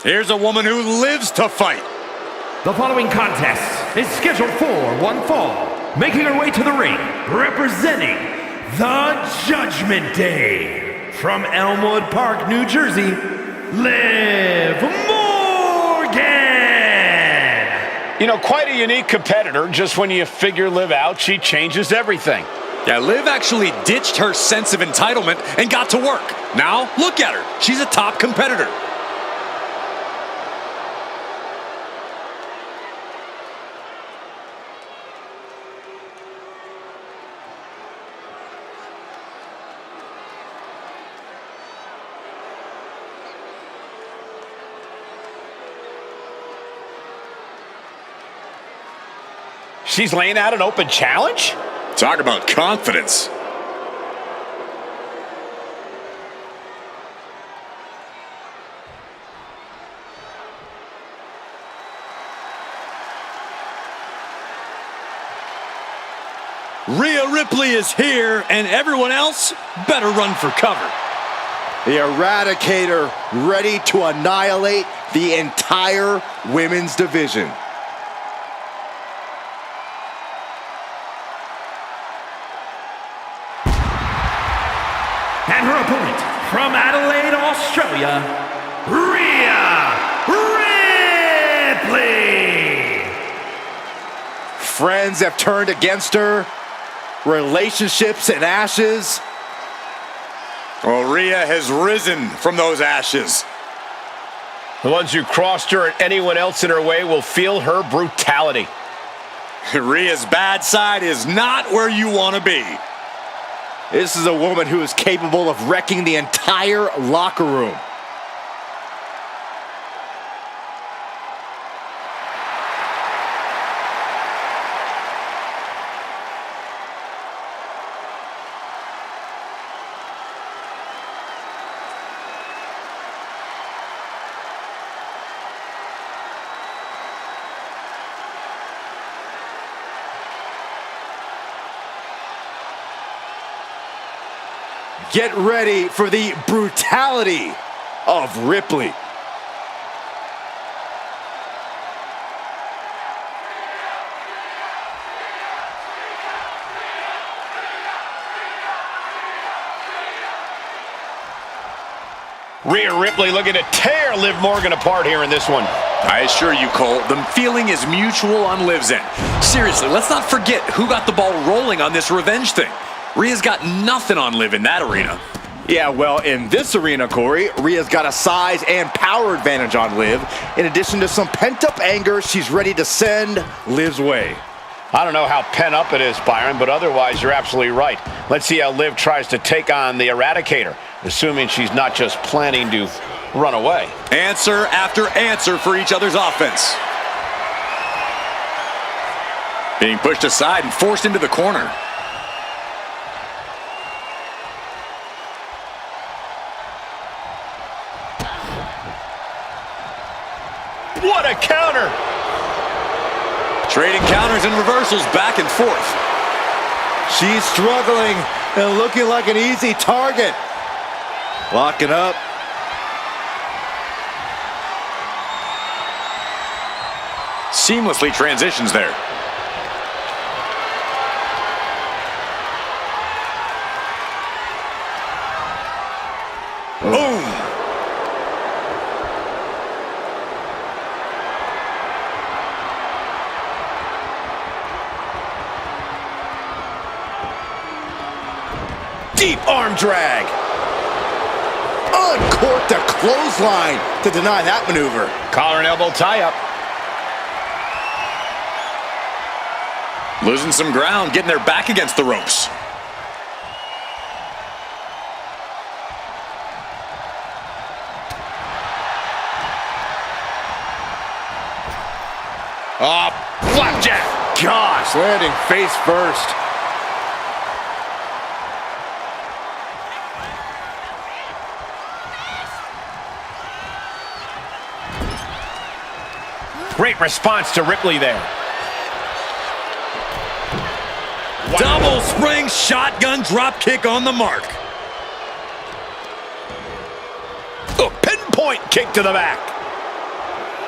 Here's a woman who lives to fight. The following contest is scheduled for one fall. Making her way to the ring, representing the Judgment Day. From Elmwood Park, New Jersey, Liv Morgan! You know, quite a unique competitor. Just when you figure Liv out, she changes everything. Yeah, Liv actually ditched her sense of entitlement and got to work. Now, look at her. She's a top competitor. She's laying out an open challenge? Talk about confidence. Rhea Ripley is here, and everyone else better run for cover. The Eradicator ready to annihilate the entire women's division. And her opponent, from Adelaide, Australia, Rhea Ripley! Friends have turned against her. Relationships in ashes. Well, Rhea has risen from those ashes. The ones who crossed her and anyone else in her way will feel her brutality. Rhea's bad side is not where you want to be. This is a woman who is capable of wrecking the entire locker room. Get ready for the brutality of Ripley. Rhea Ripley looking to tear Liv Morgan apart here in this one. I assure you, Cole, the feeling is mutual on Liv's end. Seriously, let's not forget who got the ball rolling on this revenge thing. Rhea's got nothing on Liv in that arena. Yeah, well, in this arena, Corey, Rhea's got a size and power advantage on Liv. In addition to some pent-up anger, she's ready to send Liv's way. I don't know how pent up it is, Byron, but otherwise you're absolutely right. Let's see how Liv tries to take on the Eradicator, assuming she's not just planning to run away. Answer after answer for each other's offense. Being pushed aside and forced into the corner. What a counter! Trading counters and reversals back and forth. She's struggling and looking like an easy target. Locking up. Seamlessly transitions there. Boom! Deep arm drag. Uncorked a clothesline to deny that maneuver. Collar and elbow tie-up. Losing some ground, getting their back against the ropes. Flapjack! Gosh, landing face first. Great response to Ripley there. Wow. Double spring shotgun drop kick on the mark. A pinpoint kick to the back.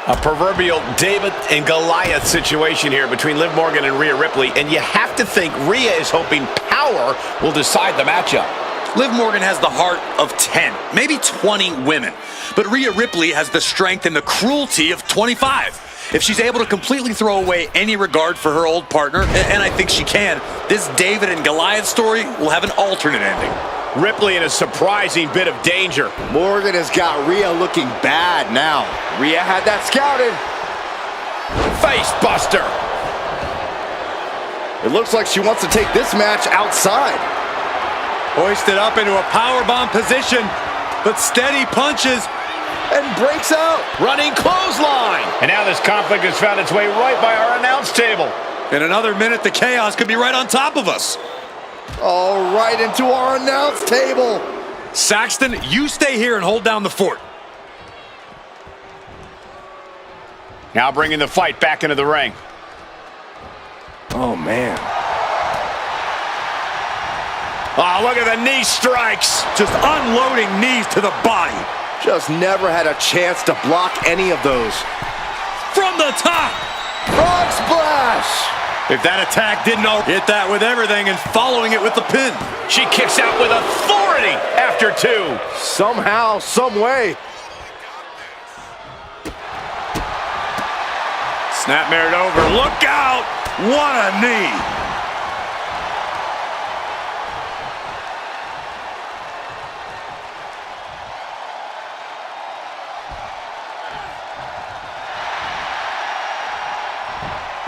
A proverbial David and Goliath situation here between Liv Morgan and Rhea Ripley, and you have to think Rhea is hoping power will decide the matchup. Liv Morgan has the heart of 10, maybe 20 women. But Rhea Ripley has the strength and the cruelty of 25. If she's able to completely throw away any regard for her old partner, and I think she can, this David and Goliath story will have an alternate ending. Ripley in a surprising bit of danger. Morgan has got Rhea looking bad now. Rhea had that scouted. Face buster. It looks like she wants to take this match outside. Hoisted up into a powerbomb position, but steady punches. And breaks out. Running clothesline. And now this conflict has found its way right by our announce table. In another minute, the chaos could be right on top of us. All right, into our announce table. Saxton, you stay here and hold down the fort. Now bringing the fight back into the ring. Oh, man. Oh, look at the knee strikes. Just unloading knees to the body. Just never had a chance to block any of those. From the top. Frog splash. If that attack didn't hit that with everything and following it with the pin. She kicks out with authority after 2. Somehow, some way. Snapmare it over. Look out. What a knee.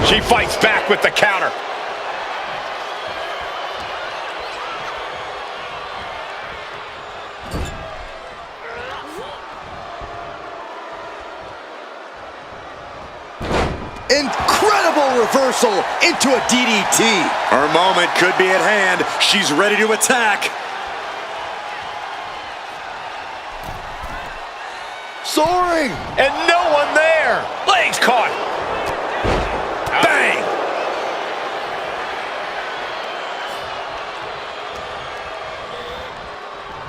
She fights back with the counter. Incredible reversal into a DDT. Her moment could be at hand. She's ready to attack. Soaring. And no one there. Legs caught. Bang!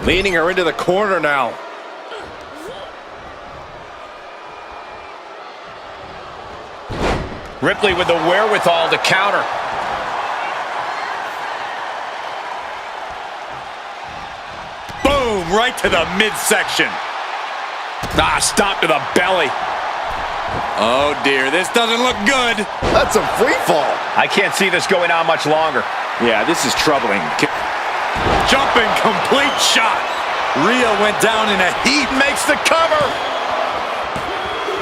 Leaning her into the corner now. Ripley with the wherewithal to counter. Boom! Right to the midsection. Ah, stop to the belly. Oh dear, this doesn't look good. That's a free fall. I can't see this going on much longer. Yeah, this is troubling. Jumping complete shot. Rhea went down in a heap. Makes the cover.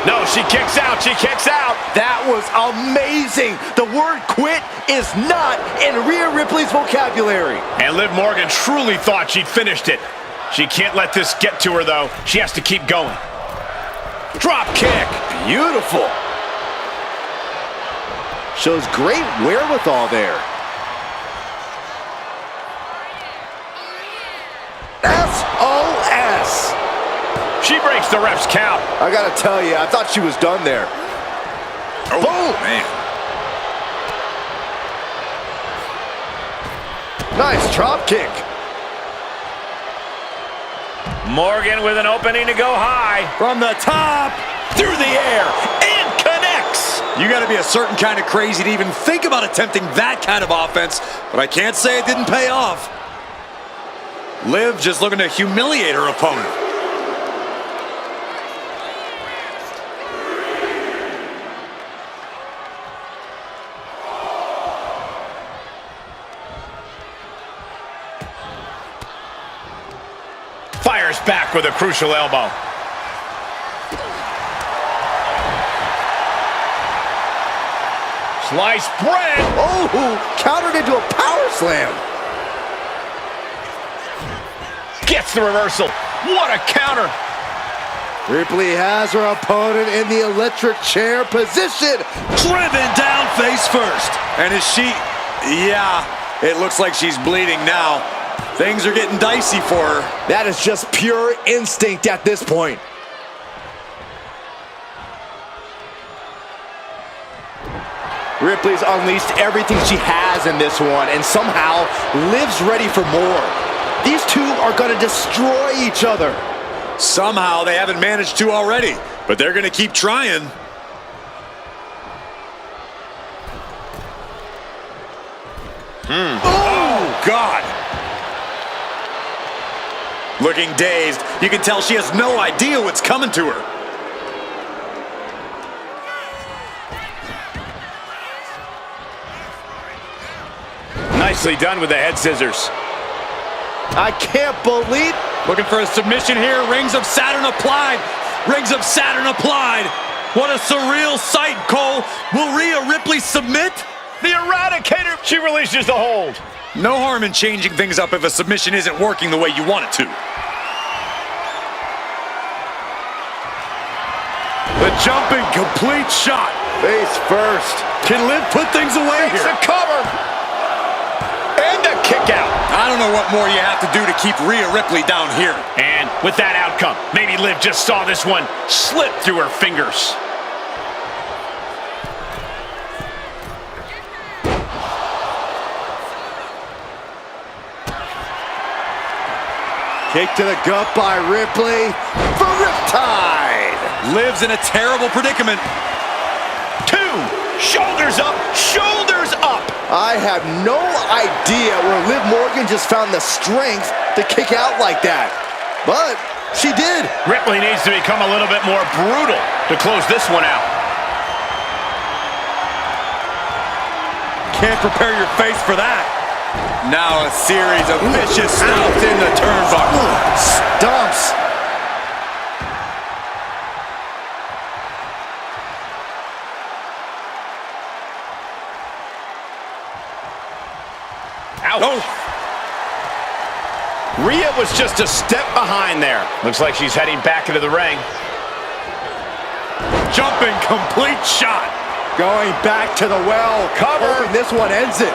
No, she kicks out. She kicks out. That was amazing. The word quit is not in Rhea Ripley's vocabulary. And Liv Morgan truly thought she'd finished it. She can't let this get to her, though. She has to keep going. Drop kick. Beautiful. Shows great wherewithal there. SOS. She breaks the ref's count. I gotta tell you, I thought she was done there. Oh, boom. Man. Nice drop kick. Morgan with an opening to go high. From the top. Through the air. And connects. You got to be a certain kind of crazy to even think about attempting that kind of offense, but I can't say it didn't pay off. Liv just looking to humiliate her opponent. Fires back with a crucial elbow. Sliced bread. Oh, countered into a power slam. Gets the reversal. What a counter. Ripley has her opponent in the electric chair position. Driven down face first. And is she... Yeah, it looks like she's bleeding now. Things are getting dicey for her. That is just pure instinct at this point. Ripley's unleashed everything she has in this one, and somehow Liv's ready for more. These two are going to destroy each other. Somehow they haven't managed to already. But they're going to keep trying. Oh, God. Looking dazed. You can tell she has no idea what's coming to her. Nicely done with the head scissors. I can't believe. Looking for a submission here. Rings of Saturn applied. Rings of Saturn applied. What a surreal sight, Cole. Will Rhea Ripley submit? The Eradicator. She releases the hold. No harm in changing things up if a submission isn't working the way you want it to. The jumping complete shot. Face first. Can Liv put things away It's here? a cover. And a kick out. I don't know what more you have to do to keep Rhea Ripley down here. And with that outcome, maybe Liv just saw this one slip through her fingers. Kick to the gut by Ripley for Riptide. Liv's in a terrible predicament. 2, shoulders up, shoulders up. I have no idea where Liv Morgan just found the strength to kick out like that. But she did. Ripley needs to become a little bit more brutal to close this one out. Can't prepare your face for that. Now a series of vicious stomps in the turnbuckle. Stomps. Ouch. Oh. Rhea was just a step behind there. Looks like she's heading back into the ring. Jumping complete shot. Going back to the well. Cover. Hoping this one ends it.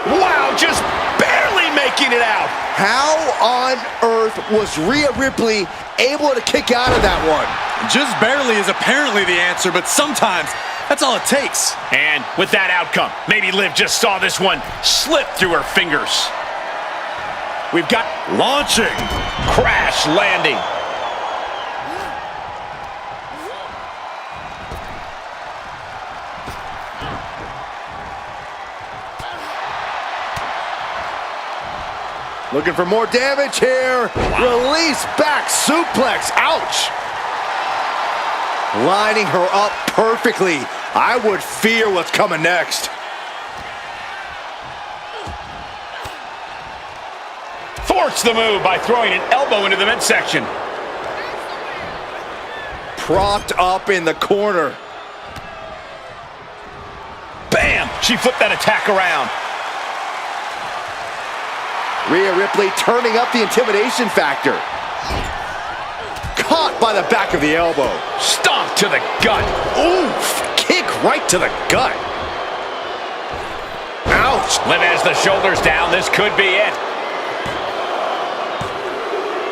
Wow, just barely making it out. How on earth was Rhea Ripley able to kick out of that one? Just barely is apparently the answer, but sometimes that's all it takes. And with that outcome, maybe Liv just saw this one slip through her fingers. We've got Launching. crash landing. Looking for more damage here. Release back suplex. Ouch. Lining her up perfectly. I would fear what's coming next. Force the move by throwing an elbow into the midsection. Propped up in the corner. Bam! She flipped that attack around. Rhea Ripley turning up the intimidation factor. Caught by the back of the elbow. Stomp to the gut. Oof! Kick right to the gut. Ouch! Liv has the shoulders down. This could be it.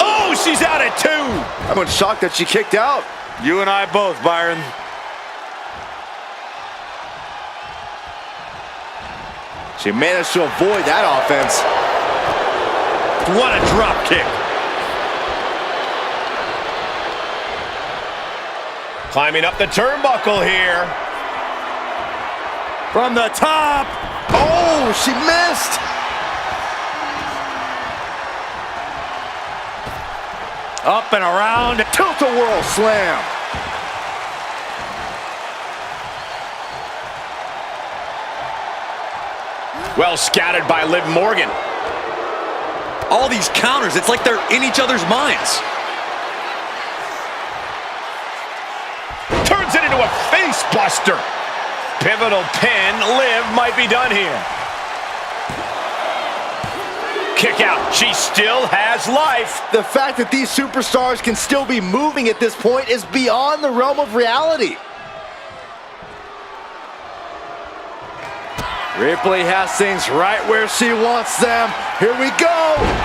Oh, she's out at 2. I'm shocked that she kicked out. You and I both, Byron. She managed to avoid that offense. What a drop kick. Climbing up the turnbuckle here. From the top. Oh, she missed. Up and around. Tilt-a-whirl slam. Well scouted by Liv Morgan. All these counters, it's like they're in each other's minds. Turns it into a face buster. Pivotal pin. Liv might be done here. Kick out. She still has life. The fact that these superstars can still be moving at this point is beyond the realm of reality. Ripley has things right where she wants them. Here we go.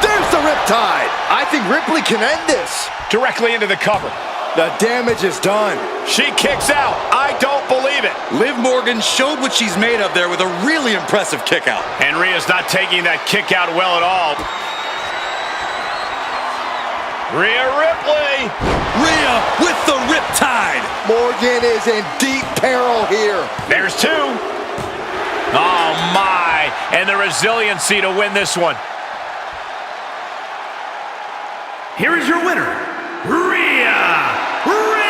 There's the Riptide. I think Ripley can end this. Directly into the cover. The damage is done. She kicks out. I don't believe it. Liv Morgan showed what she's made of there with a really impressive kick out. And Rhea's not taking that kick out well at all. Rhea Ripley. Rhea with the Riptide. Morgan is in deep peril here. There's two. Oh, my. And the resiliency to win this one. Here is your winner, Rhea Ripley.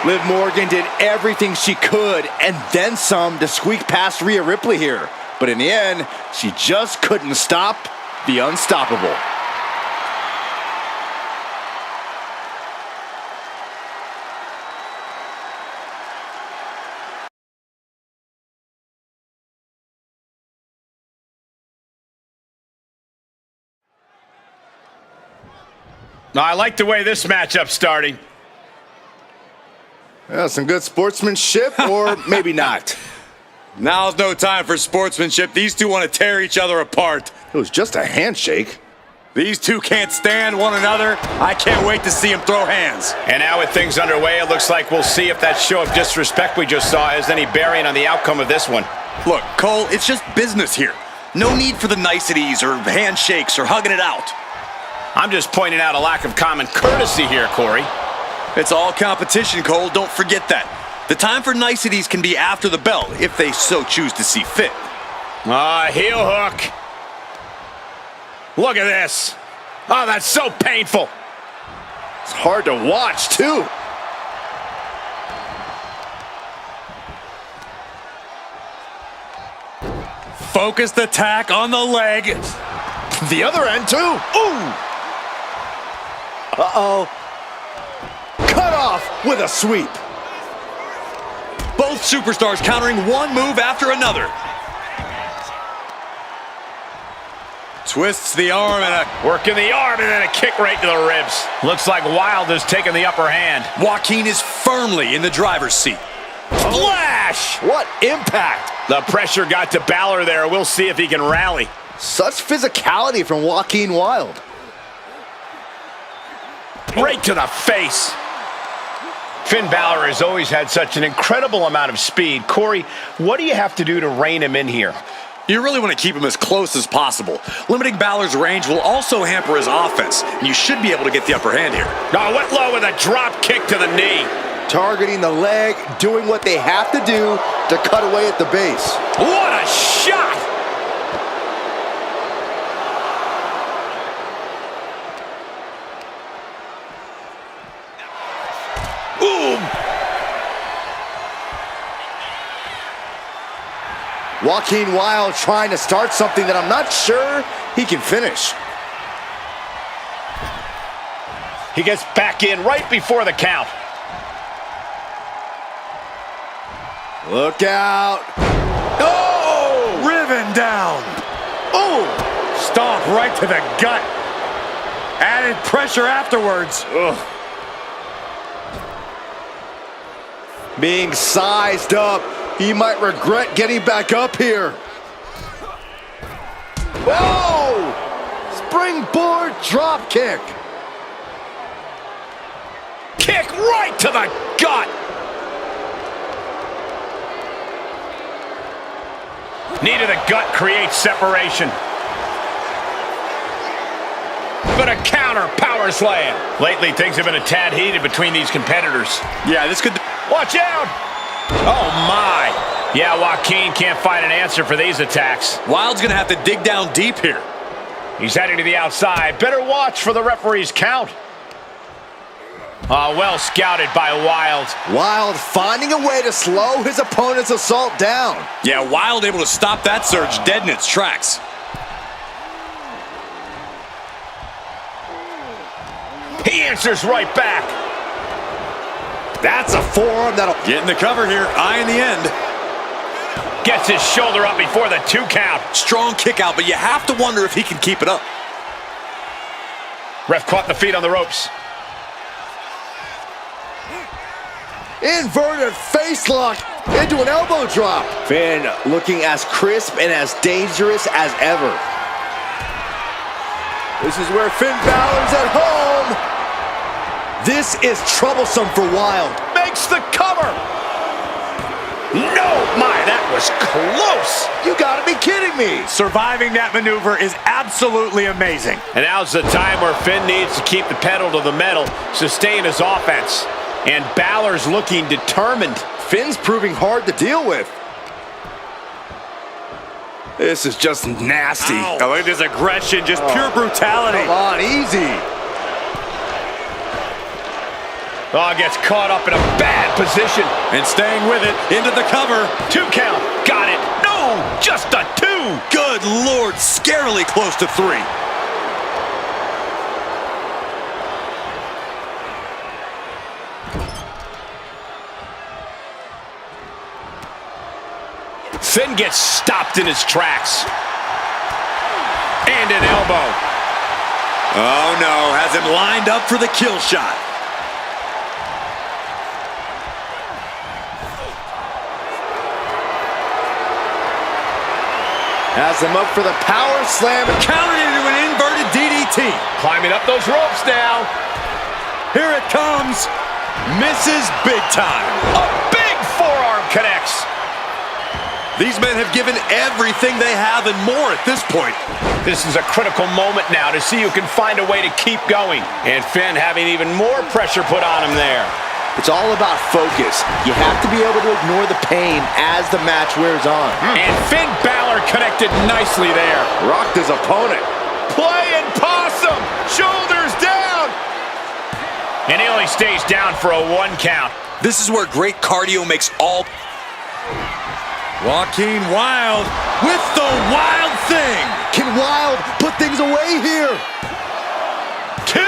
Liv Morgan did everything she could and then some to squeak past Rhea Ripley here. But in the end, she just couldn't stop the unstoppable. No, I like the way this matchup's starting. Yeah, some good sportsmanship, or maybe not. Now's no time for sportsmanship. These two want to tear each other apart. It was just a handshake. These two can't stand one another. I can't wait to see them throw hands. And now with things underway, it looks like we'll see if that show of disrespect we just saw has any bearing on the outcome of this one. Look, Cole, it's just business here. No need for the niceties or handshakes or hugging it out. I'm just pointing out a lack of common courtesy here, Corey. It's all competition, Cole. Don't forget that. The time for niceties can be after the bell, if they so choose to see fit. Heel hook. Look at this. Oh, that's so painful. It's hard to watch, too. Focused attack on the leg. The other end, too. Ooh. Uh-oh. Cut off with a sweep. Both superstars countering one move after another. Twists the arm and Working the arm and then a kick right to the ribs. Looks like Wilde has taken the upper hand. Joaquin is firmly in the driver's seat. Splash! What impact. The pressure got to Balor there. We'll see if he can rally. Such physicality from Joaquin Wilde. Right to the face. Finn Balor has always had such an incredible amount of speed. Corey, what do you have to do to rein him in here? You really want to keep him as close as possible. Limiting Balor's range will also hamper his offense, and you should be able to get the upper hand here. Oh, went low with a drop kick to the knee. Targeting the leg, doing what they have to do to cut away at the base. What a shot! Ooh! Joaquin Wilde trying to start something that I'm not sure he can finish. He gets back in right before the count. Look out. Oh! Riven down. Oh! Stomp right to the gut. Added pressure afterwards. Ugh. Being sized up. He might regret getting back up here. Whoa! Springboard drop kick. Kick right to the gut. Knee to the gut creates separation. But a counter power slam. Lately, things have been a tad heated between these competitors. Yeah, this could... Watch out! Oh, my. Yeah, Joaquin can't find an answer for these attacks. Wilde's going to have to dig down deep here. He's heading to the outside. Better watch for the referee's count. Well scouted by Wilde. Wilde finding a way to slow his opponent's assault down. Yeah, Wilde able to stop that surge dead in its tracks. He answers right back. That's a forearm that'll... Getting the cover here, eyeing the end. Gets his shoulder up before the 2 count. Strong kick out, but you have to wonder if he can keep it up. Ref caught the feet on the ropes. Inverted face lock into an elbow drop. Finn looking as crisp and as dangerous as ever. This is where Finn Balor's at home. This is troublesome for Wilde. Makes the cover. No, my, that was close. You gotta be kidding me. Surviving that maneuver is absolutely amazing. And now's the time where Finn needs to keep the pedal to the metal, sustain his offense. And Balor's looking determined. Finn's proving hard to deal with. This is just nasty. Oh, look at this aggression, just pure brutality. Come on, easy. Oh, gets caught up in a bad position. And staying with it, into the cover. 2 count, got it. No, just a 2. Good Lord, scarily close to 3. Finn gets stopped in his tracks. And an elbow. Oh no, has him lined up for the kill shot. Has him up for the power slam. Countered into an inverted DDT. Climbing up those ropes now. Here it comes. Misses big time. A big forearm connects. These men have given everything they have and more at this point. This is a critical moment now to see who can find a way to keep going. And Finn having even more pressure put on him there. It's all about focus. You have to be able to ignore the pain as the match wears on. And Finn Balor connected nicely there. Rocked his opponent. Playing possum. Shoulders down. And he only stays down for a 1 count. This is where great cardio makes all... Joaquin Wilde with the wild thing. Can Wilde put things away here? 2.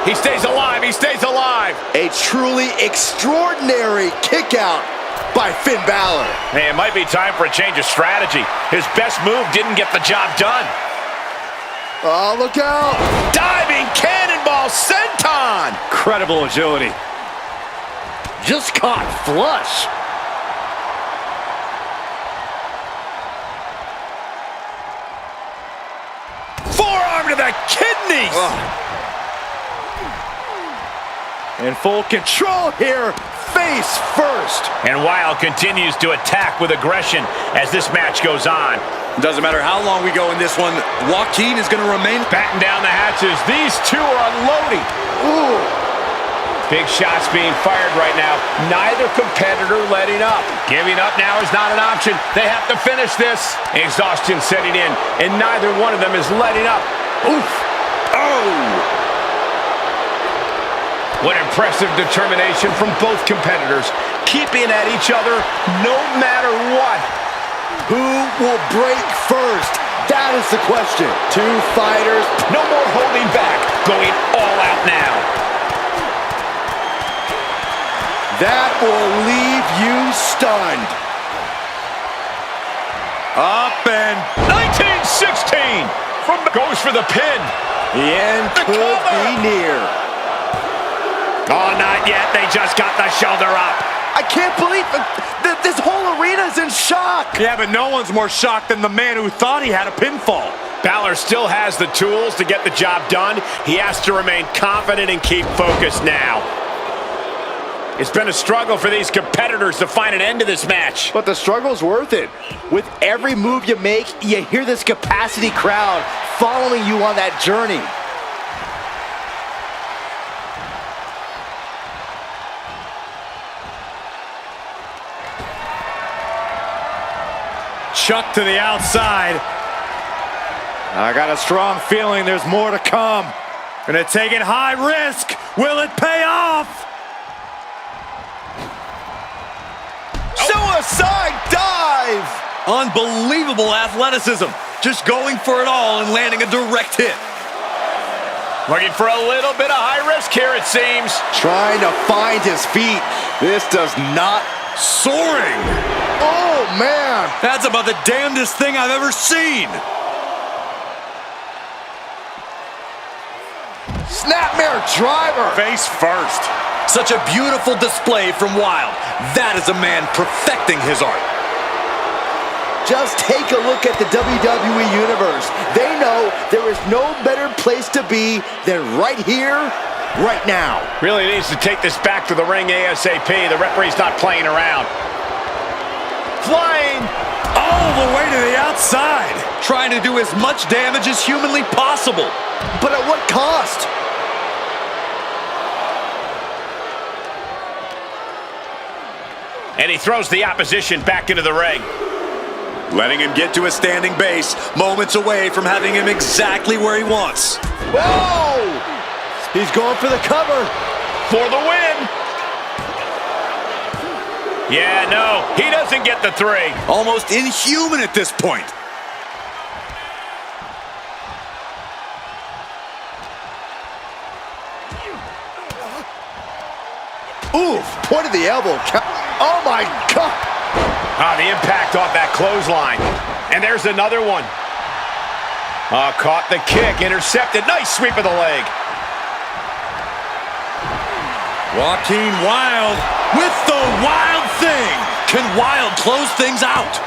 He stays alive. He stays alive. A truly extraordinary kick out by Finn Balor. Hey, it might be time for a change of strategy. His best move didn't get the job done. Oh, look out. Diving cannonball senton. Incredible agility. Just caught flush. Forearm to the kidneys. In full control here, face first. And Wilde continues to attack with aggression as this match goes on. Doesn't matter how long we go in this one, Joaquin is going to remain... Batten down the hatches. These two are unloading. Ooh. Big shots being fired right now. Neither competitor letting up. Giving up now is not an option. They have to finish this. Exhaustion setting in, and neither one of them is letting up. Oof. Oh! What impressive determination from both competitors, keeping at each other no matter what. Who will break first? That is the question. 2 fighters. No more holding back. Going all out now. That will leave you stunned. Up and... 1916 goes for the pin. The end The could cover. be near. Oh, not yet. They just got the shoulder up. I can't believe that this whole arena is in shock. Yeah, but no one's more shocked than the man who thought he had a pinfall. Balor still has the tools to get the job done. He has to remain confident and keep focused now. It's been a struggle for these competitors to find an end to this match. But the struggle's worth it. With every move you make, you hear this capacity crowd following you on that journey. Chuck to the outside. I got a strong feeling there's more to come. Gonna take it high risk. Will it pay off? Suicide dive! Unbelievable athleticism. Just going for it all and landing a direct hit. Looking for a little bit of high risk here, it seems. Trying to find his feet. This does not... Soaring. Oh, man! That's about the damnedest thing I've ever seen. Snapmare driver! Face first. Such a beautiful display from Wilde. That is a man perfecting his art. Just take a look at the WWE Universe. They know there is no better place to be than right here, right now. Really needs to take this back to the ring ASAP. The referee's not playing around. flying. All the way to the outside. Trying to do as much damage as humanly possible. But at what cost? And he throws the opposition back into the ring. Letting him get to a standing base, moments away from having him exactly where he wants. Whoa! He's going for the cover. For the win. Yeah, no, he doesn't get the 3. Almost inhuman at this point. Oof, point of the elbow. Oh my God. Ah, the impact off that clothesline. And there's another one. Caught the kick, intercepted. Nice sweep of the leg. Joaquin Wilde with the wild thing. Can Wilde close things out?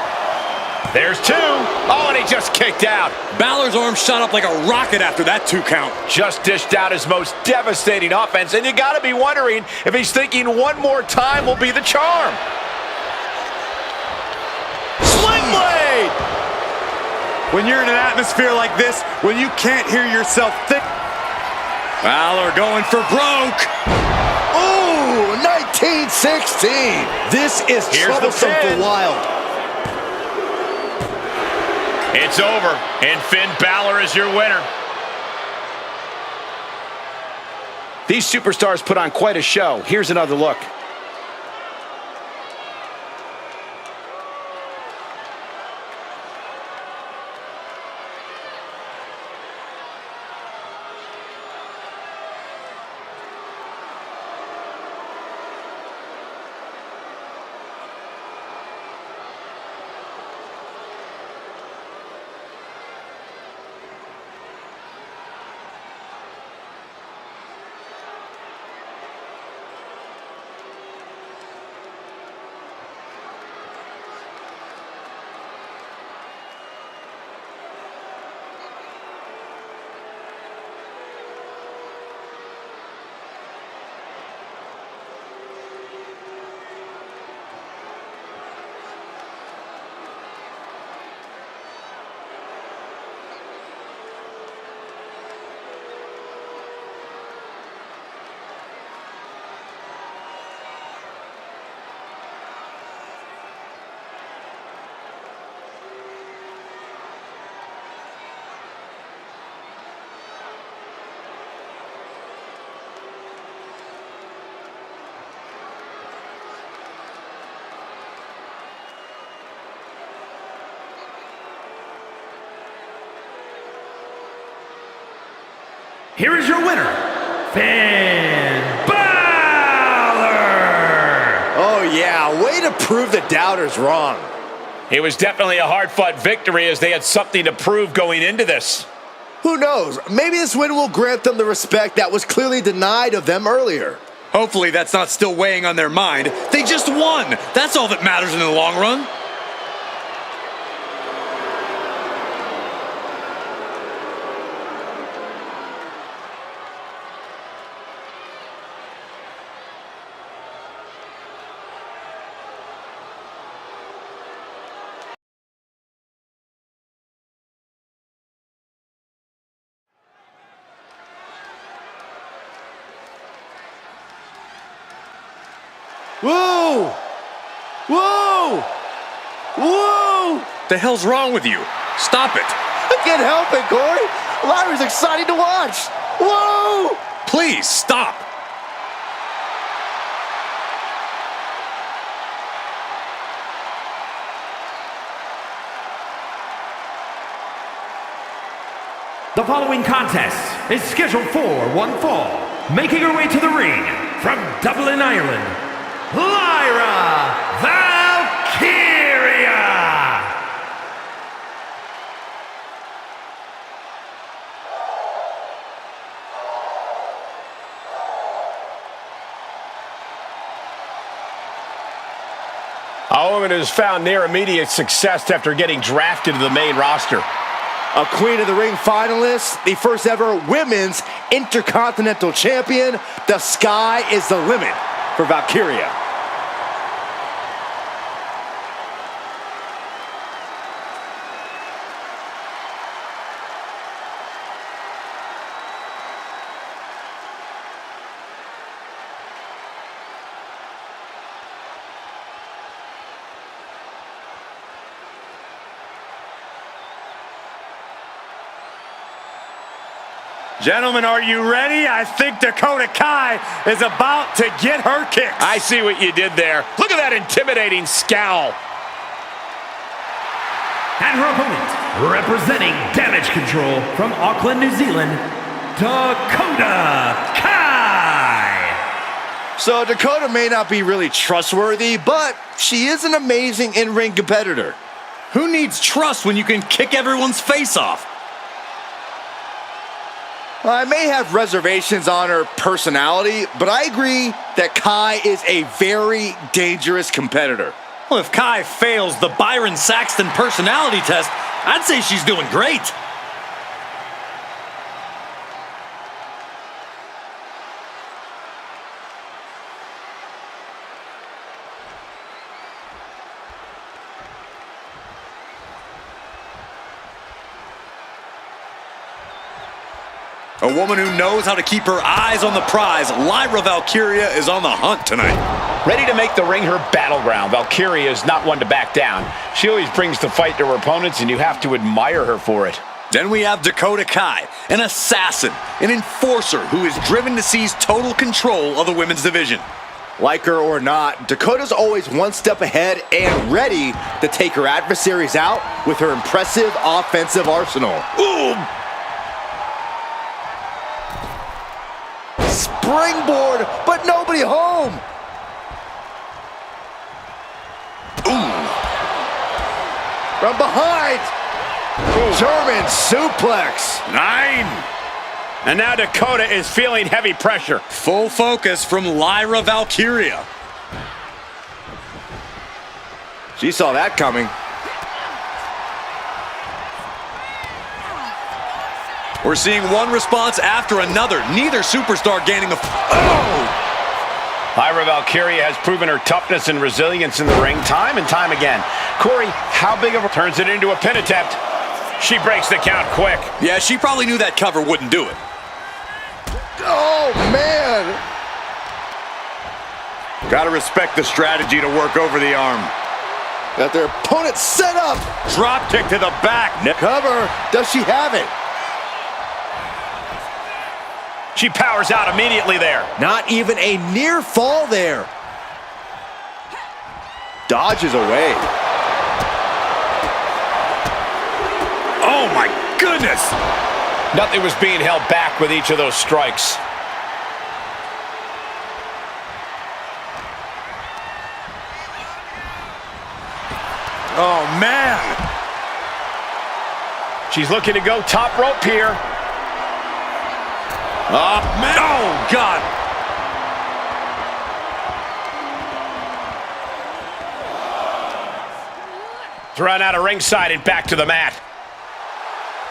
There's 2. Oh, and he just kicked out. Balor's arm shot up like a rocket after that 2 count. Just dished out his most devastating offense, and you got to be wondering if he's thinking one more time will be the charm. Sling blade! When you're in an atmosphere like this, when you can't hear yourself think. Balor going for broke. Ooh, 1916. This is Here's troublesome for Wilde. It's over, and Finn Balor is your winner. These superstars put on quite a show. Here's another look. Here is your winner, Finn Balor! Oh yeah, way to prove the doubters wrong. It was definitely a hard-fought victory as they had something to prove going into this. Who knows? Maybe this win will grant them the respect that was clearly denied of them earlier. Hopefully that's not still weighing on their mind. They just won. That's all that matters in the long run. Whoa! Whoa! Whoa! The hell's wrong with you? Stop it. I can't help it, Corey. Larry's exciting to watch. Whoa! Please, stop. The following contest is scheduled for one fall. Making her way to the ring from Dublin, Ireland, Lyra Valkyria! A woman who's found near immediate success after getting drafted to the main roster. A Queen of the Ring finalist, the first ever women's Intercontinental Champion. The sky is the limit for Valkyria. Gentlemen, are you ready? I think Dakota Kai is about to get her kicks. I see what you did there. Look at that intimidating scowl. And her opponent, representing Damage Control from Auckland, New Zealand, Dakota Kai. So Dakota may not be really trustworthy, but she is an amazing in-ring competitor. Who needs trust when you can kick everyone's face off? I may have reservations on her personality, but I agree that Kai is a very dangerous competitor. Well, if Kai fails the Byron Saxton personality test, I'd say she's doing great. A woman who knows how to keep her eyes on the prize, Lyra Valkyria is on the hunt tonight. Ready to make the ring her battleground, Valkyria is not one to back down. She always brings the fight to her opponents, and you have to admire her for it. Then we have Dakota Kai, an assassin, an enforcer who is driven to seize total control of the women's division. Like her or not, Dakota's always one step ahead and ready to take her adversaries out with her impressive offensive arsenal. Ooh! Springboard, but nobody home. Ooh! From behind. German suplex. 9! And now Dakota is feeling heavy pressure. Full focus from Lyra Valkyria. She saw that coming. We're seeing one response after another. Neither superstar gaining a... Oh! Lyra Valkyria has proven her toughness and resilience in the ring time and time again. Corey, how big of a... Turns it into a pin attempt. She breaks the count quick. Yeah, she probably knew that cover wouldn't do it. Oh, man. Gotta respect the strategy to work over the arm. Got their opponent set up. Drop kick to the back. Cover. Does she have it? She powers out immediately there. Not even a near fall there. Dodges away. Oh my goodness! Nothing was being held back with each of those strikes. Oh man! She's looking to go top rope here. Oh man! Oh God! Thrown out of ringside and back to the mat.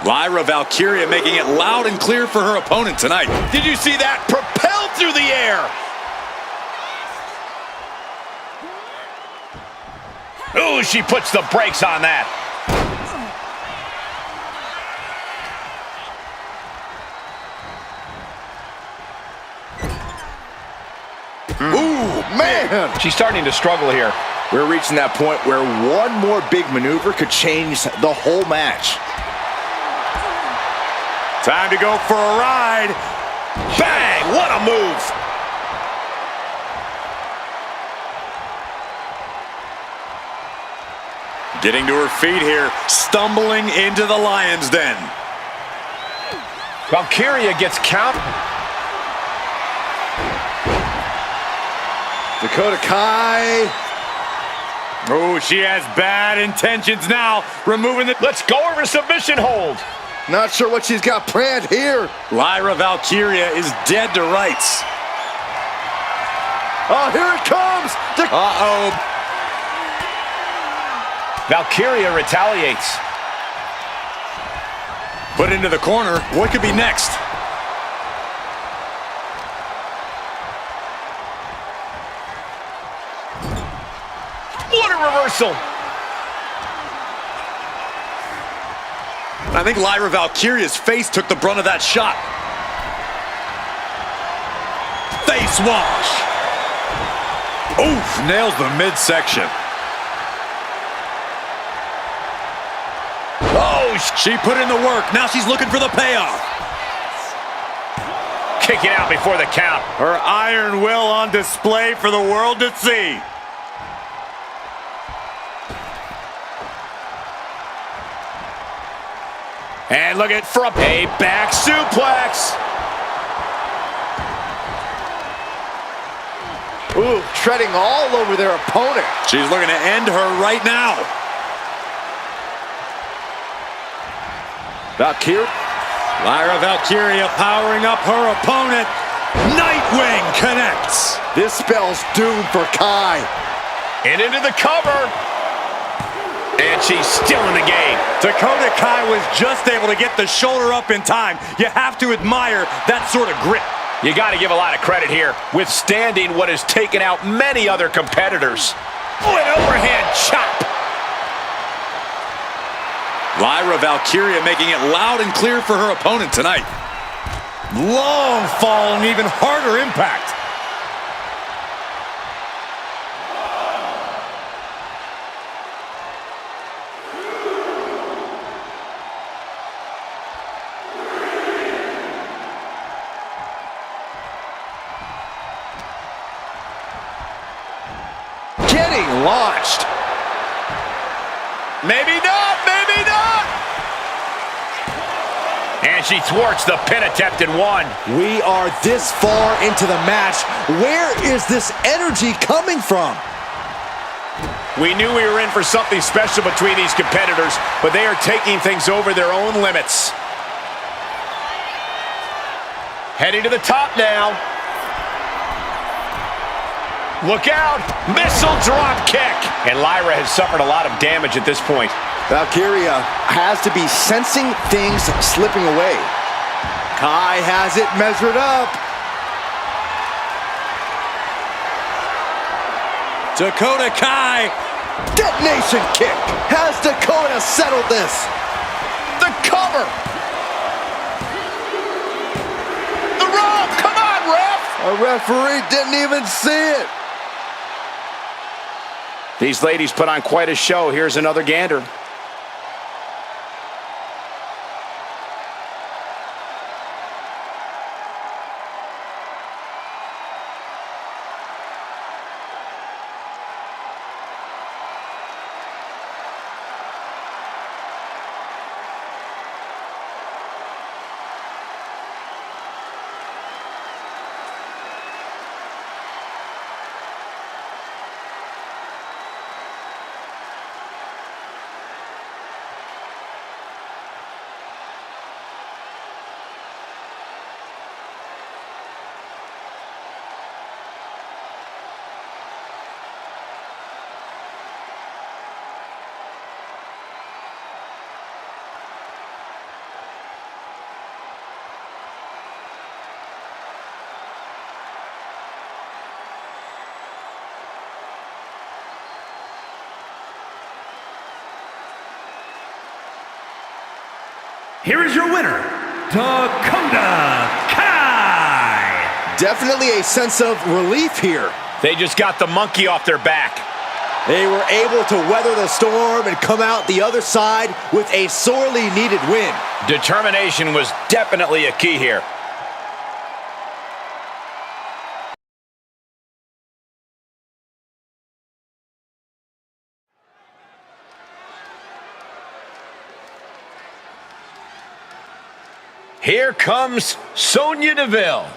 Lyra Valkyria making it loud and clear for her opponent tonight. Did you see that? Propelled through the air. Ooh, she puts the brakes on that. Ooh, man. She's starting to struggle here. We're reaching that point where one more big maneuver could change the whole match. Time to go for a ride. Bang! What a move! Getting to her feet here, stumbling into the Lion's Den. Valkyria gets count. Dakota Kai. Oh, she has bad intentions now. Removing the... Let's go over submission hold. Not sure what she's got planned here. Lyra Valkyria is dead to rights. Oh, here it comes. Uh-oh. Valkyria retaliates. Put into the corner. What could be next? What a reversal. I think Lyra Valkyria's face took the brunt of that shot. Face wash. Oof, nails the midsection. Oh, she put in the work. Now she's looking for the payoff. kicking out before the count. Her iron will on display for the world to see. And look at from a back suplex. Ooh, treading all over their opponent. She's looking to end her right now. Valkyria. Lyra Valkyria powering up her opponent. Nightwing connects. This spell's doomed for Kai. And into the cover. And she's still in the game. Dakota Kai was just able to get the shoulder up in time. You have to admire that sort of grit. You got to give a lot of credit here, withstanding what has taken out many other competitors. Oh, an overhand chop. Lyra Valkyria making it loud and clear for her opponent tonight. Long fall and even harder impact. Getting launched. Maybe not, maybe not. And she thwarts the pin attempt in one. We are this far into the match. Where is this energy coming from? We knew we were in for something special between these competitors, but they are taking things over their own limits. Heading to the top now. Look out! Missile drop kick! And Lyra has suffered a lot of damage at this point. Valkyria has to be sensing things slipping away. Kai has it measured up. Dakota Kai. Detonation kick. Has Dakota settled this? The cover! The rope! Come on, ref! A referee didn't even see it. These ladies put on quite a show. Here's another gander. Here is your winner, Dakota Kai. Definitely a sense of relief here. They just got the monkey off their back. They were able to weather the storm and come out the other side with a sorely needed win. Determination was definitely a key here. Here comes Sonya Deville.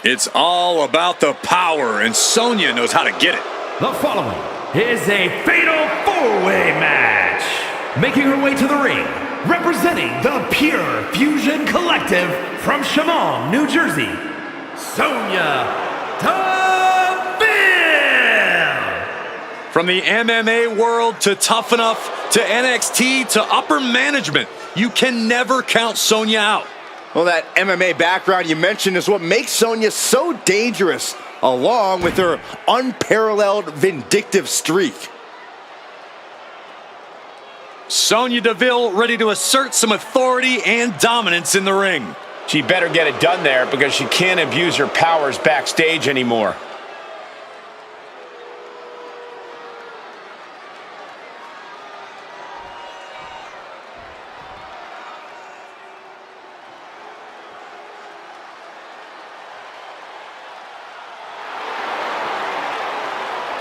It's all about the power, and Sonya knows how to get it. The following is a fatal four-way match. Making her way to the ring, representing the Pure Fusion Collective from Chemung, New Jersey, Sonya Deville. From the MMA world to Tough Enough to NXT to upper management, you can never count Sonya out. Well, that MMA background you mentioned is what makes Sonya so dangerous, along with her unparalleled vindictive streak. Sonya Deville ready to assert some authority and dominance in the ring. She better get it done there because she can't abuse her powers backstage anymore.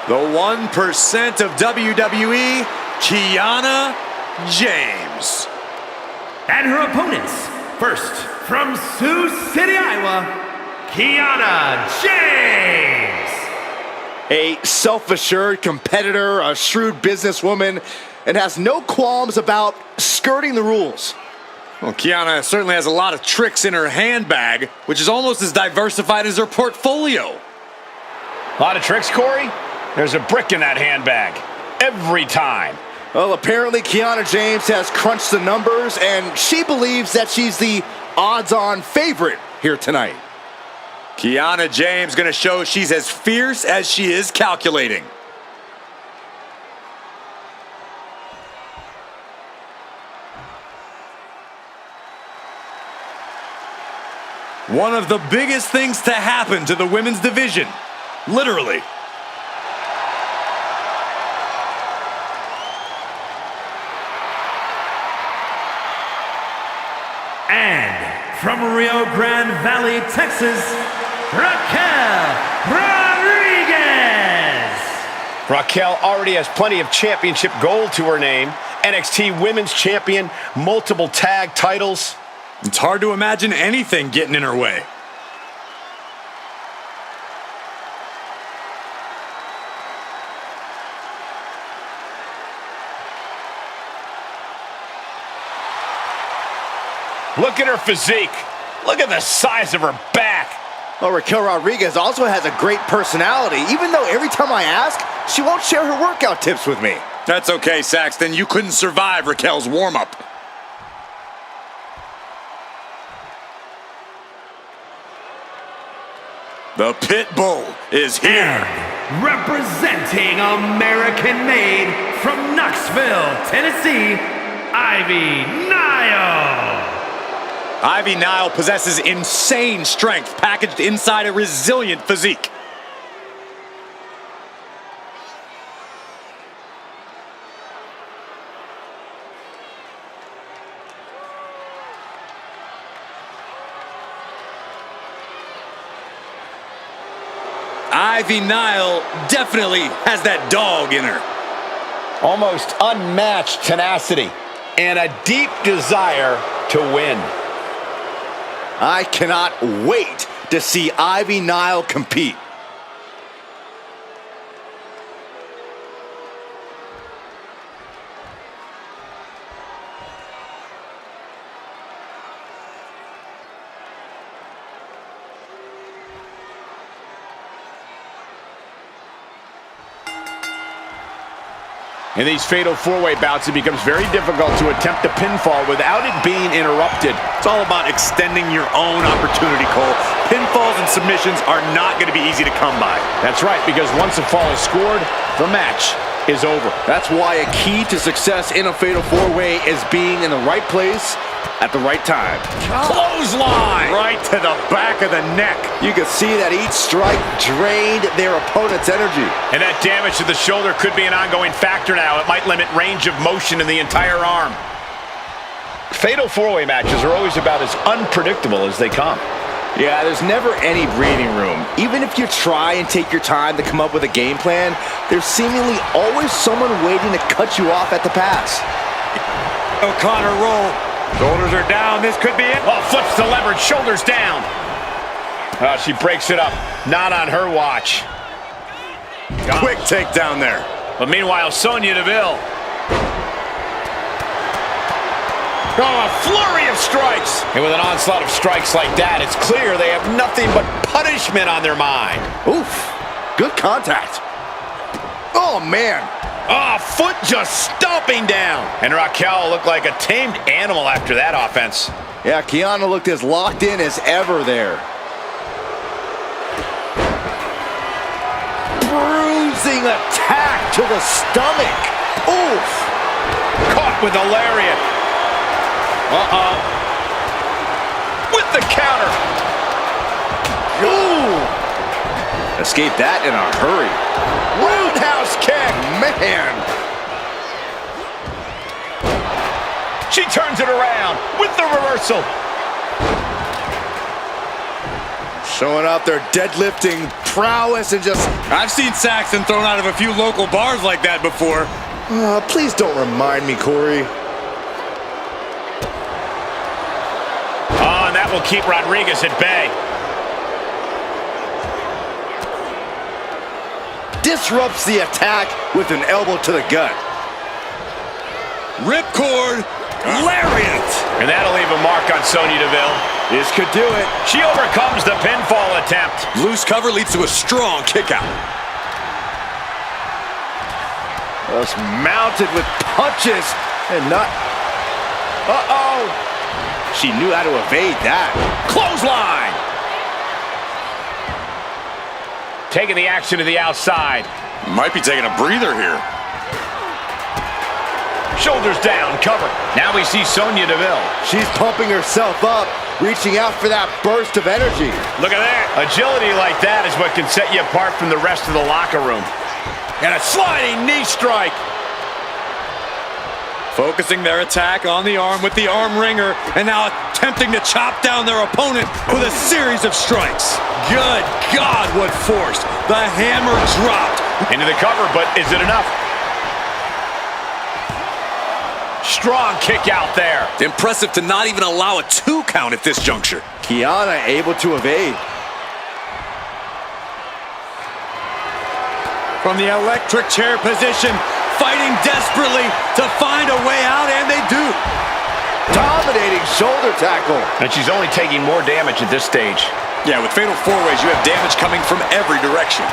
The 1% of WWE, Kiana James. And her opponents, first, from Sioux City, Iowa, Kiana James. A self-assured competitor, a shrewd businesswoman, and has no qualms about skirting the rules. Well, Kiana certainly has a lot of tricks in her handbag, which is almost as diversified as her portfolio. A lot of tricks, Corey? There's a brick in that handbag. Every time. Well, apparently Kiana James has crunched the numbers, and she believes that she's the odds-on favorite here tonight. Kiana James gonna show she's as fierce as she is calculating. One of the biggest things to happen to the women's division. Literally. And from Rio Grande Valley, Texas, Raquel Rodriguez. Raquel already has plenty of championship gold to her name. NXT Women's Champion, multiple tag titles. It's hard to imagine anything getting in her way. Look at her physique. Look at the size of her back. Well, Raquel Rodriguez also has a great personality, even though every time I ask, she won't share her workout tips with me. That's okay, Saxton. You couldn't survive Raquel's warm-up. The Pit Bull is here. And representing American-made from Knoxville, Tennessee, Ivy Nile. Ivy Nile possesses insane strength packaged inside a resilient physique. Ivy Nile definitely has that dog in her. Almost unmatched tenacity and a deep desire to win. I cannot wait to see Ivy Nile compete. In these fatal four-way bouts, it becomes very difficult to attempt a pinfall without it being interrupted. It's all about extending your own opportunity, Cole. Pinfalls and submissions are not going to be easy to come by. That's right, because once a fall is scored, the match is over. That's why a key to success in a fatal four-way is being in the right place at the right time. Clothesline! Right to the back of the neck. You can see that each strike drained their opponent's energy. And that damage to the shoulder could be an ongoing factor now. It might limit range of motion in the entire arm. Fatal four-way matches are always about as unpredictable as they come. Yeah, there's never any breathing room. Even if you try and take your time to come up with a game plan, there's seemingly always someone waiting to cut you off at the pass. O'Connor roll. Shoulders are down. This could be it. Oh, flips the leverage. Shoulders down. Oh, she breaks it up. Not on her watch. Quick takedown there. But meanwhile, Sonya Deville. Oh, a flurry of strikes. And with an onslaught of strikes like that, it's clear they have nothing but punishment on their mind. Oof, good contact. Oh, man. Oh, foot just stomping down. And Raquel looked like a tamed animal after that offense. Yeah, Kiana looked as locked in as ever there. Bruising attack to the stomach. Oof. Caught with a lariat. Uh-oh. With the counter. Ooh. Escaped that in a hurry. Roundhouse kick. Man. She turns it around with the reversal. Showing off their deadlifting prowess and just... I've seen Saxton thrown out of a few local bars like that before. Please don't remind me, Corey. Oh, and that will keep Rodriguez at bay. Disrupts the attack with an elbow to the gut. Ripcord, lariat. And that'll leave a mark on Sonya Deville. This could do it. She overcomes the pinfall attempt. Loose cover leads to a strong kick out. Just mounted with punches and not... Uh-oh. She knew how to evade that. Clothesline. Taking the action to the outside. Might be taking a breather here. Shoulders down, cover. Now we see Sonya Deville. She's pumping herself up, reaching out for that burst of energy. Look at that. Agility like that is what can set you apart from the rest of the locker room. And a sliding knee strike. Focusing their attack on the arm with the arm wringer, and now attempting to chop down their opponent with a series of strikes. Good God, what force. The hammer dropped. Into the cover, but is it enough? Strong kick out there. Impressive to not even allow a 2 count at this juncture. Kiana able to evade. From the electric chair position, fighting desperately to find a way out, and they do. Dominating shoulder tackle. And she's only taking more damage at this stage. Yeah, with Fatal 4-Ways, you have damage coming from every direction.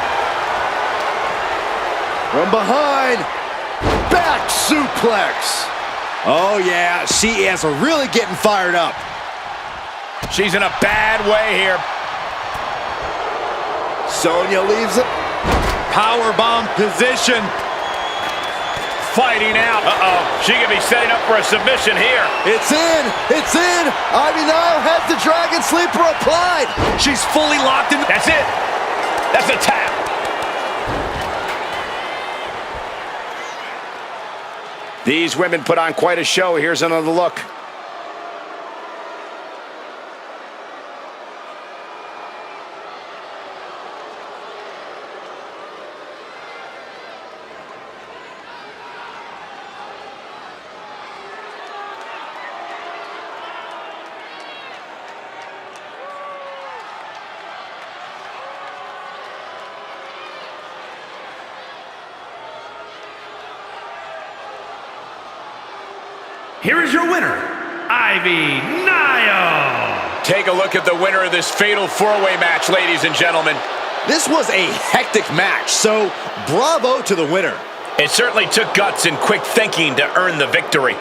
From behind, back suplex. Oh yeah, she is really getting fired up. She's in a bad way here. Sonya leaves it. Powerbomb position. Fighting out. Uh-oh. She could be setting up for a submission here. It's in. It's in. Ivy Nile has the Dragon Sleeper applied. She's fully locked in. That's it. That's a tap. These women put on quite a show. Here's another look. Here is your winner, Ivy Nile. Take a look at the winner of this fatal 4-way match, ladies and gentlemen. This was a hectic match, so bravo to the winner. It certainly took guts and quick thinking to earn the victory.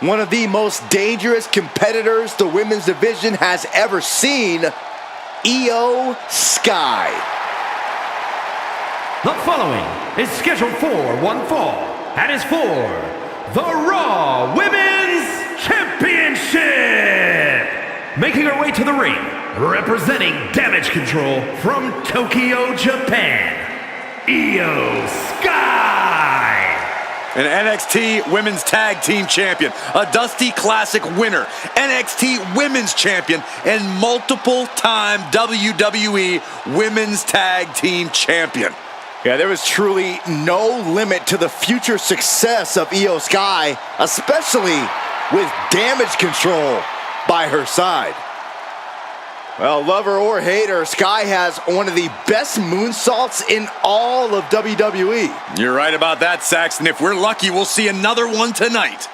One of the most dangerous competitors the women's division has ever seen, Io Sky. The following is scheduled for one fall and is for the Raw Women's Championship. Making her way to the ring, representing Damage Control from Tokyo, Japan, Io Sky. An NXT Women's Tag Team Champion, a Dusty Classic winner, NXT Women's Champion, and multiple-time WWE Women's Tag Team Champion. Yeah, there was truly no limit to the future success of Io Sky, especially with Damage Control by her side. Well, lover or hater, Sky has one of the best moonsaults in all of WWE. You're right about that, Saxton. If we're lucky, we'll see another one tonight.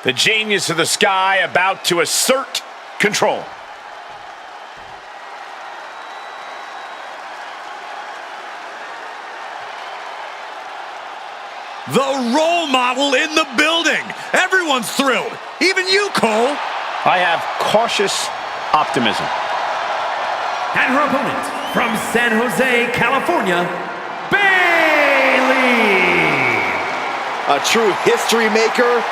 The genius of the Sky about to assert control. The role model in the building. Everyone's thrilled. Even you, Cole. I have cautious optimism. And her opponent from San Jose, California, Bayley. a true history maker,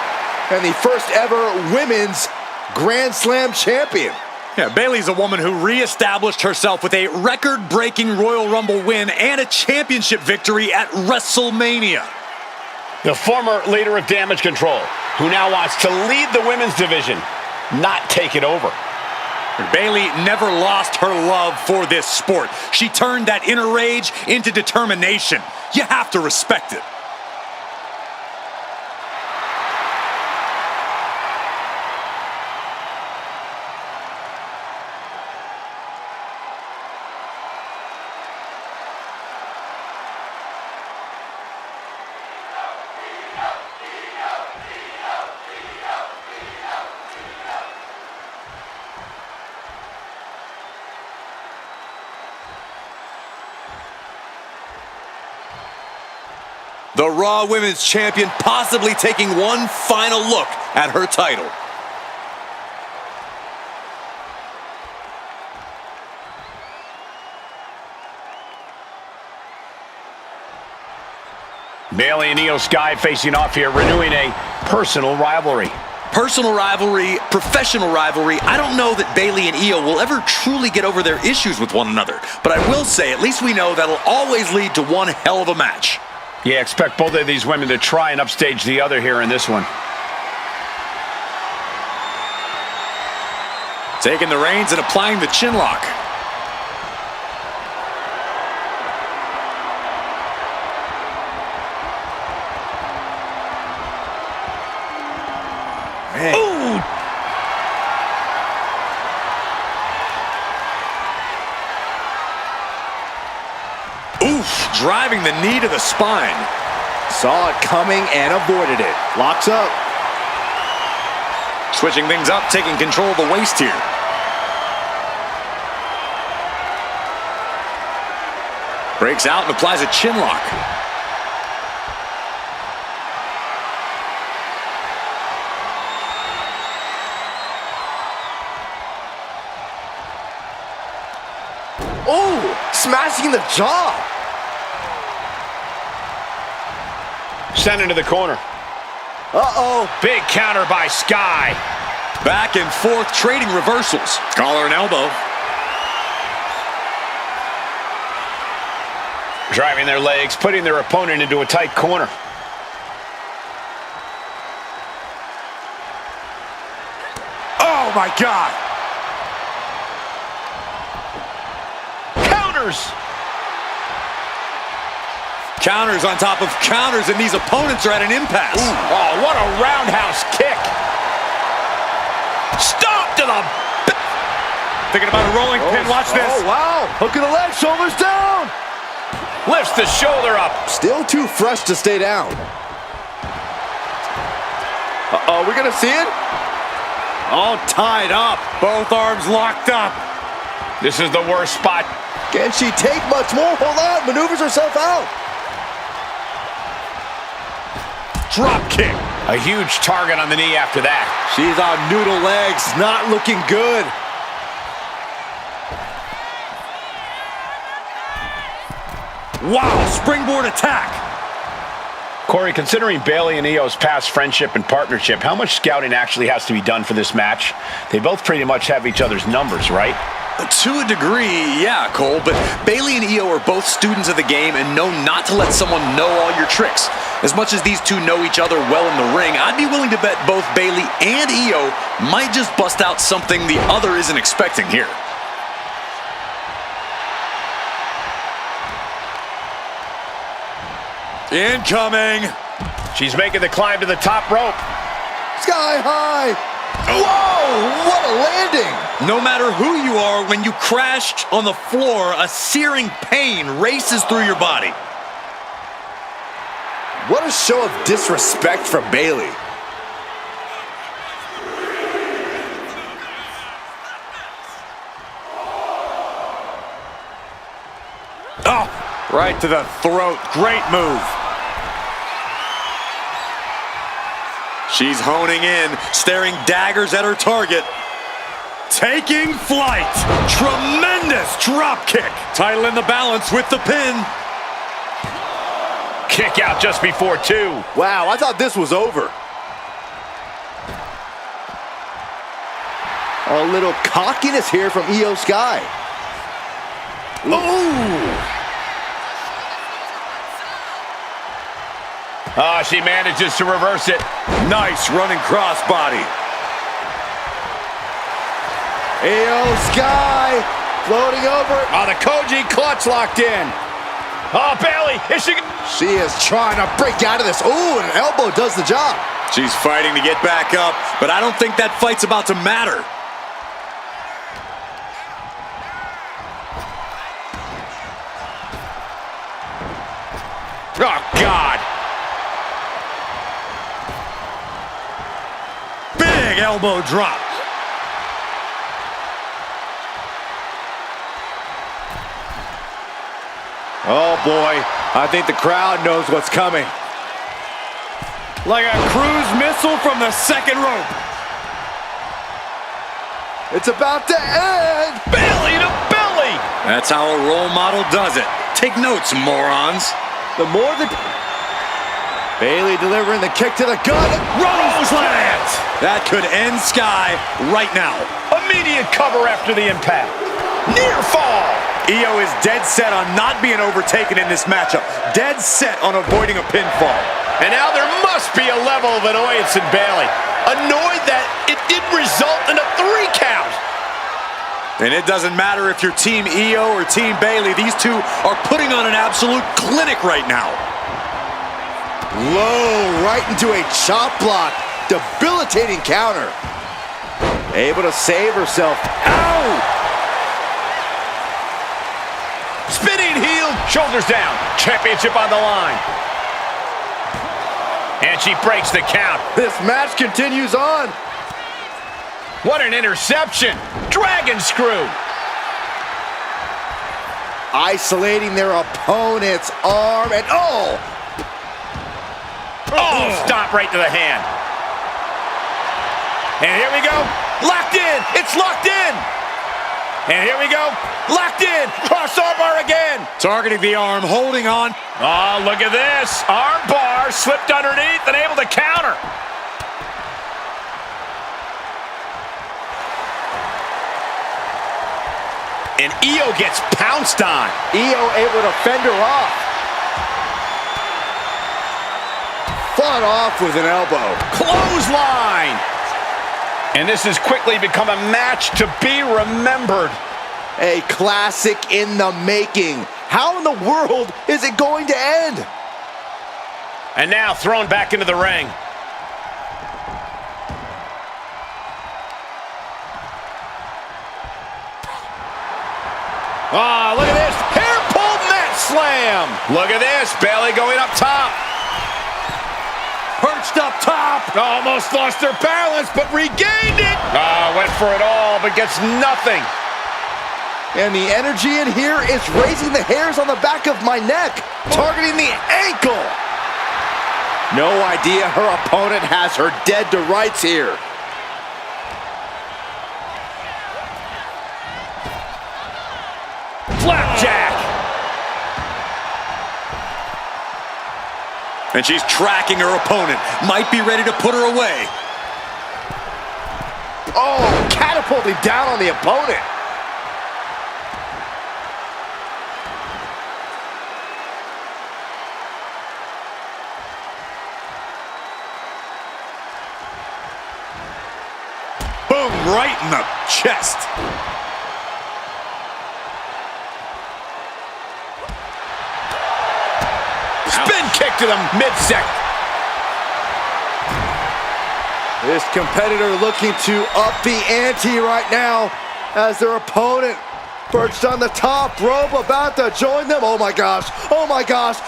and the first ever women's Grand Slam champion. Yeah, Bayley's a woman who reestablished herself with a record-breaking Royal Rumble win and a championship victory at WrestleMania. The former leader of Damage Control, who now wants to lead the women's division, not take it over. Bayley never lost her love for this sport. She turned that inner rage into determination. You have to respect it. The Raw Women's Champion possibly taking one final look at her title. Bayley and Iyo Sky facing off here, renewing a personal rivalry. Personal rivalry, professional rivalry. I don't know that Bayley and Iyo will ever truly get over their issues with one another. But I will say, at least we know that'll always lead to one hell of a match. Yeah, expect both of these women to try and upstage the other here in this one. Taking the reins and applying the chin lock. Man. Ooh! Oof, driving the knee to the spine. Saw it coming and avoided it. Locks up. Switching things up, taking control of the waist here. Breaks out and applies a chin lock. Oh, smashing the jaw. Sent into the corner. Uh-oh. Big counter by Sky. Back and forth, trading reversals. Collar and elbow. Driving their legs, putting their opponent into a tight corner. Oh my God. Counters. Counters on top of counters, and these opponents are at an impasse. Ooh. Oh, what a roundhouse kick. Stomp to the... Thinking about a rolling pin, watch this. Oh, wow. Hook of the leg, shoulders down. Lifts the shoulder up. Still too fresh to stay down. Uh-oh, we're gonna see it? All tied up. Both arms locked up. This is the worst spot. Can she take much more? Hold on, maneuvers herself out. Drop kick. A huge target on the knee after that. She's on noodle legs, not looking good. Wow, springboard attack. Corey, considering Bayley and Io's past friendship and partnership, how much scouting actually has to be done for this match? They both pretty much have each other's numbers, right? To a degree, yeah, Cole, but Bayley and Iyo are both students of the game and know not to let someone know all your tricks. As much as these two know each other well in the ring, I'd be willing to bet both Bayley and Iyo might just bust out something the other isn't expecting here. Incoming. She's making the climb to the top rope. Sky high. Whoa, what a landing. No matter who you are, when you crash on the floor, a searing pain races through your body. What a show of disrespect from Bayley. Oh, right to the throat. Great move. She's honing in, staring daggers at her target. Taking flight. Tremendous drop kick. Title in the balance with the pin. kick out just before 2. Wow, I thought this was over. A little cockiness here from Iyo Sky. Ooh! Oh, she manages to reverse it. Nice running crossbody. Iyo Sky floating over. Oh, the Koji clutch locked in. Oh, Bayley, is she... She is trying to break out of this. Ooh, and an elbow does the job. She's fighting to get back up, but I don't think that fight's about to matter. Oh, God. Big elbow drop. Oh, boy. I think the crowd knows what's coming. Like a cruise missile from the second rope. It's about to end. Bayley to belly. That's how a role model does it. Take notes, morons. The more the... Bayley delivering the kick to the gut. Rose lands. That could end Sky right now. Immediate cover after the impact. Near fall. Iyo is dead set on not being overtaken in this matchup. Dead set on avoiding a pinfall. And now there must be a level of annoyance in Bayley. Annoyed that it didn't result in a 3 count. And it doesn't matter if you're Team Iyo or Team Bayley. These two are putting on an absolute clinic right now. Low, right into a chop block. Debilitating counter. Able to save herself. Ow! Spinning heel, shoulders down. Championship on the line. And she breaks the count. This match continues on. What an interception. Dragon screw. Isolating their opponent's arm and oh! Oh, stop right to the hand. And here we go. Locked in. It's locked in. And here we go. Locked in. Crossover bar again. Targeting the arm, holding on. Oh, look at this. Arm bar slipped underneath and able to counter. And Iyo gets pounced on. Iyo able to fend her off. Fought off with an elbow. Clothesline. And this has quickly become a match to be remembered. A classic in the making. How in the world is it going to end? And now thrown back into the ring. Ah, look at this. Hair pull mat slam. Look at this. Bayley going up top. Perched up top. Almost lost her balance, but regained it. Went for it all, but gets nothing. And the energy in here is raising the hairs on the back of my neck, targeting the ankle. No idea her opponent has her dead to rights here. Flapjack. And she's tracking her opponent. Might be ready to put her away. Oh, catapulting down on the opponent. Boom, right in the chest. Spin kick to the midsection. This competitor looking to up the ante right now as their opponent perched on the top rope about to join them. Oh my gosh,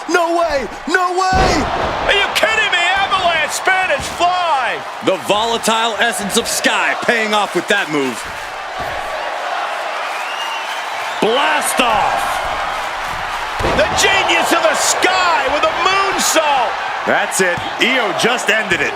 no way, no way! Are you kidding me? Avalanche, Spanish fly. The volatile essence of Sky paying off with that move. Blast off. The genius of the Sky with a moonsault. That's it. Iyo just ended it.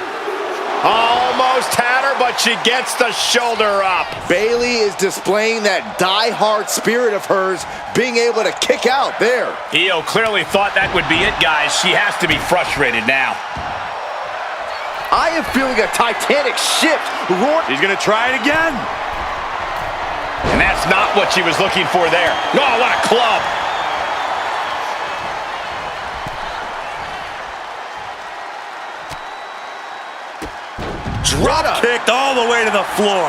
Almost. almost had her, but she gets the shoulder up. Bayley is displaying that die-hard spirit of hers, being able to kick out there. Io clearly thought that would be it, guys. She has to be frustrated now. I am feeling a titanic shift. He's going to try it again. And that's not what she was looking for there. Oh, what a club. Drop kicked all the way to the floor.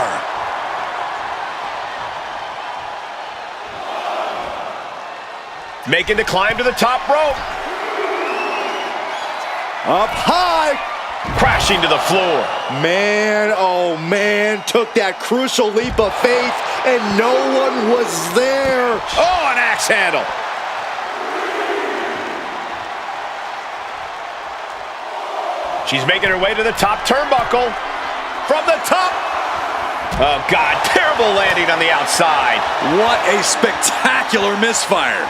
Making the climb to the top rope. Up high. Crashing to the floor. Man, oh man, took that crucial leap of faith and no one was there. Oh, an axe handle. She's making her way to the top turnbuckle. From the top. Oh, God, terrible landing on the outside. What a spectacular misfire.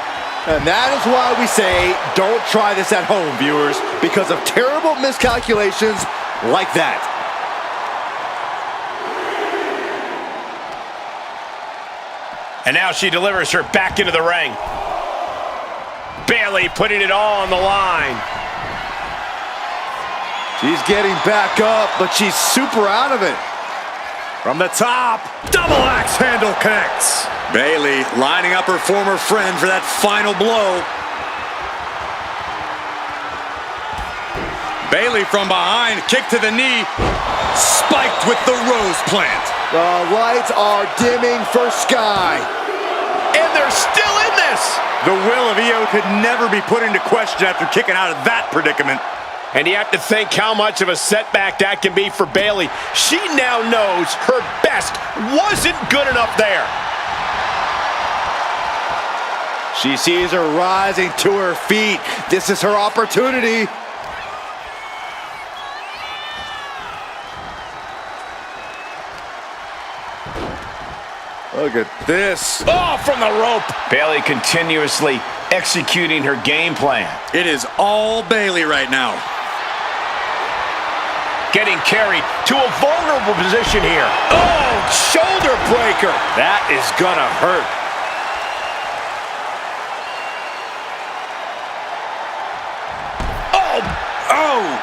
And that is why we say, don't try this at home, viewers, because of terrible miscalculations like that. And now she delivers her back into the ring. Bayley putting it all on the line. She's getting back up, but she's super out of it. From the top, double axe handle connects. Bayley lining up her former friend for that final blow. Bayley from behind, kick to the knee, spiked with the rose plant. The lights are dimming for Sky. And they're still in this. The will of Io could never be put into question after kicking out of that predicament. And you have to think how much of a setback that can be for Bayley. She now knows her best wasn't good enough there. She sees her rising to her feet. This is her opportunity. Look at this. Oh, from the rope. Bayley continuously executing her game plan. It is all Bayley right now. Getting carried to a vulnerable position here. Oh, shoulder breaker. That is gonna hurt. Oh!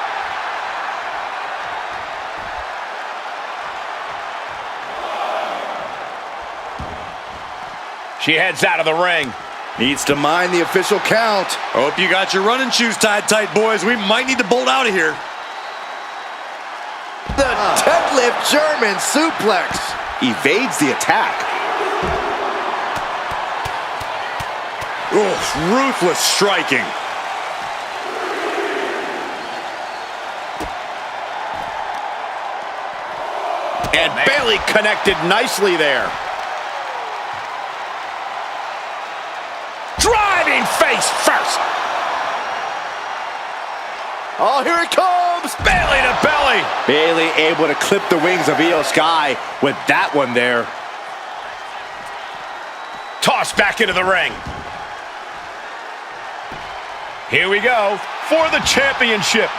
She heads out of the ring. Needs to mind the official count. Hope you got your running shoes tied tight, boys. We might need to bolt out of here. The deadlift German suplex evades the attack. Oof, ruthless striking. And Bayley connected nicely there. Driving face first. Oh, here it comes! Bayley to belly. Bayley able to clip the wings of Io Sky with that one there. Tossed back into the ring. Here we go for the championship.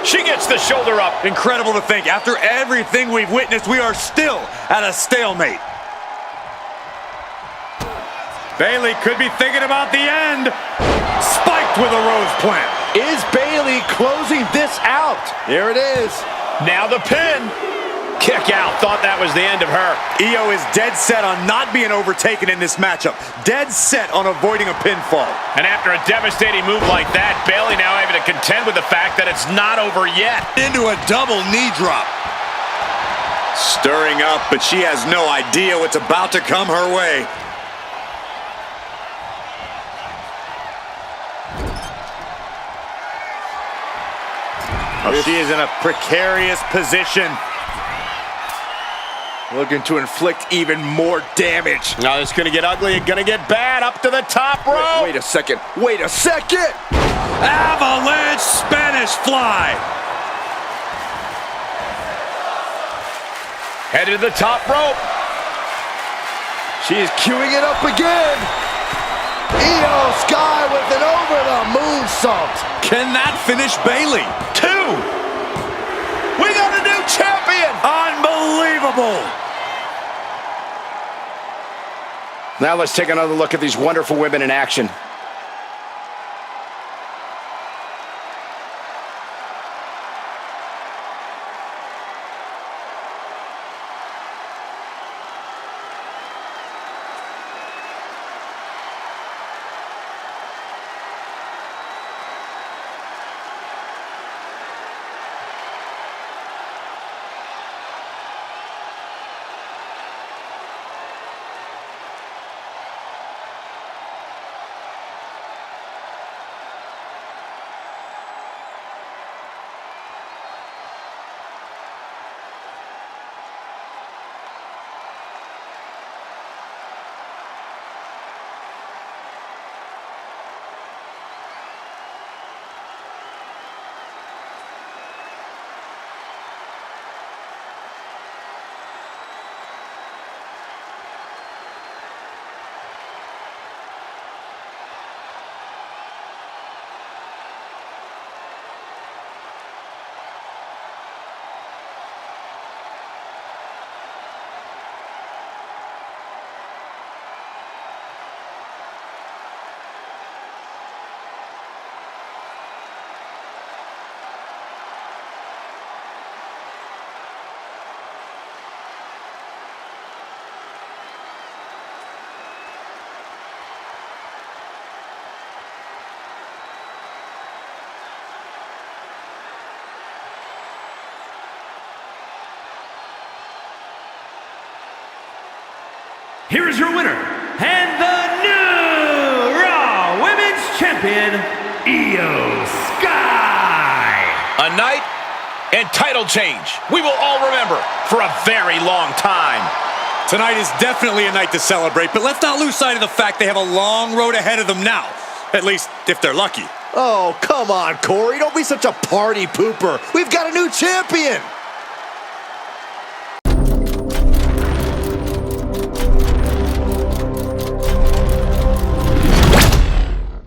She gets the shoulder up. Incredible to think, after everything we've witnessed, we are still at a stalemate. Bayley could be thinking about the end. Spiked with a rose plant. Is Bayley closing this out? There it is. Now the pin. Kick out. Thought that was the end of her. Io is dead set on not being overtaken in this matchup. Dead set on avoiding a pinfall. And after a devastating move like that, Bayley now able to contend with the fact that it's not over yet. Into a double knee drop. Stirring up, but she has no idea what's about to come her way. She is in a precarious position. Looking to inflict even more damage. Now it's going to get ugly. It's going to get bad. Up to the top rope. Wait a second. Wait a second. Avalanche Spanish fly. Headed to the top rope. She is queuing it up again. Io Sky with an over-the-moonsault. Can that finish Bayley? 2. We got a new champion. Unbelievable. Now let's take another look at these wonderful women in action. Here is your winner, and the new Raw Women's Champion, Io Sky. A night and title change we will all remember for a very long time. Tonight is definitely a night to celebrate, but let's not lose sight of the fact they have a long road ahead of them now. At least, if they're lucky. Oh, come on, Corey. Don't be such a party pooper. We've got a new champion.